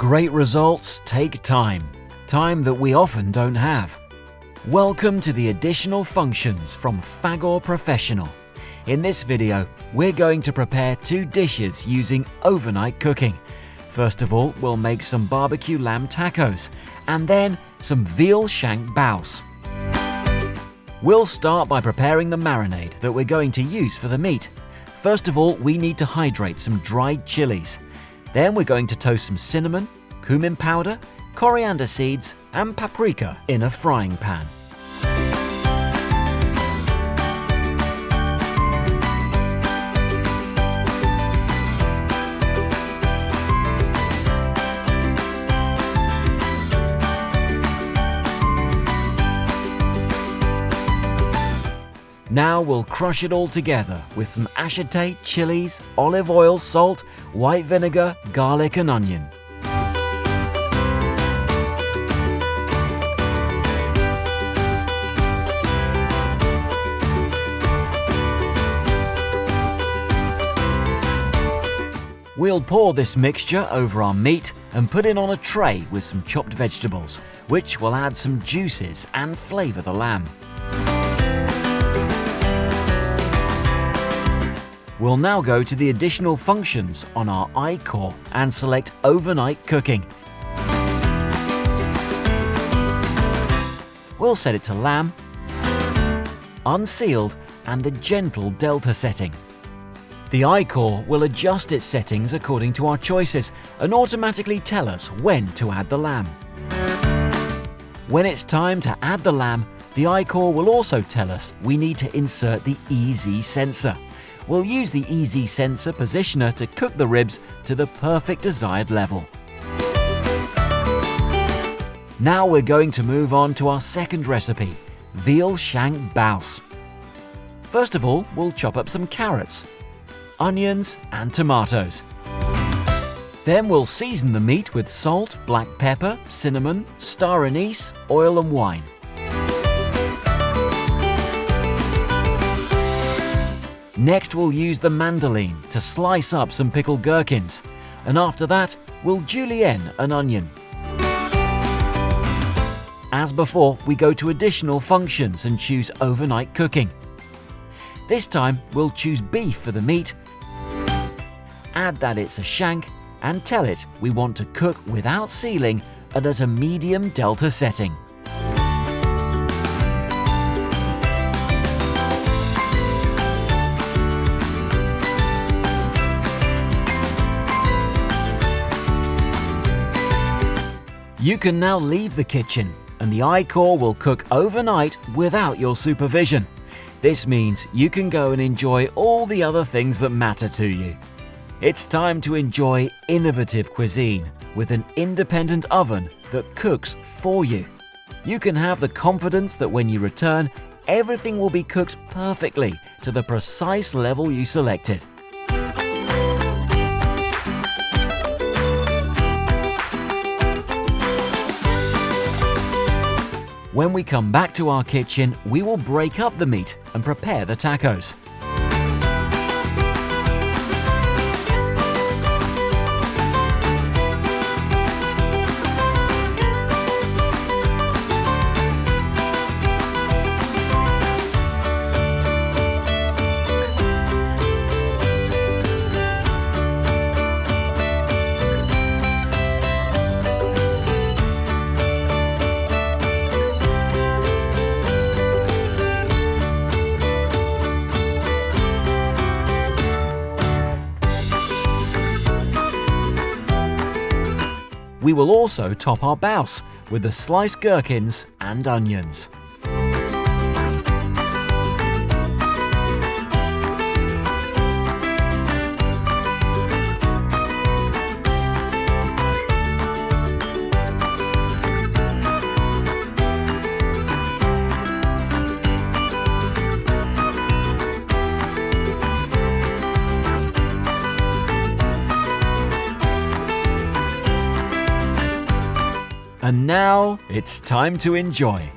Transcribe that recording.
Great results take time that we often don't have. Welcome to the additional functions from Fagor Professional. In this video, we're going to prepare 2 dishes using overnight cooking. First of all, we'll make some barbecue lamb tacos, and then some veal shank baus. We'll start by preparing the marinade that we're going to use for the meat. First of all, we need to hydrate some dried chilies. Then we're going to toast some cinnamon, cumin powder, coriander seeds, and paprika in a frying pan. Now we'll crush it all together with some achete, chilies, olive oil, salt, white vinegar, garlic and onion. We'll pour this mixture over our meat and put it on a tray with some chopped vegetables, which will add some juices and flavour the lamb. We'll now go to the additional functions on our iKORE and select overnight cooking. We'll set it to lamb, unsealed and the gentle delta setting. The iKORE will adjust its settings according to our choices and automatically tell us when to add the lamb. When it's time to add the lamb, the iKORE will also tell us we need to insert the EZ sensor. We'll use the EZ sensor positioner to cook the ribs to the perfect desired level. Now we're going to move on to our second recipe, veal shank baus. First of all, we'll chop up some carrots, onions and tomatoes. Then we'll season the meat with salt, black pepper, cinnamon, star anise, oil and wine. Next we'll use the mandoline to slice up some pickled gherkins, and after that we'll julienne an onion. As before, we go to additional functions and choose overnight cooking. This time we'll choose beef for the meat, add that it's a shank, and tell it we want to cook without sealing and at a medium delta setting. You can now leave the kitchen and the iKORE will cook overnight without your supervision. This means you can go and enjoy all the other things that matter to you. It's time to enjoy innovative cuisine with an independent oven that cooks for you. You can have the confidence that when you return, everything will be cooked perfectly to the precise level you selected. When we come back to our kitchen, we will break up the meat and prepare the tacos. We will also top our baus with the sliced gherkins and onions. And now it's time to enjoy.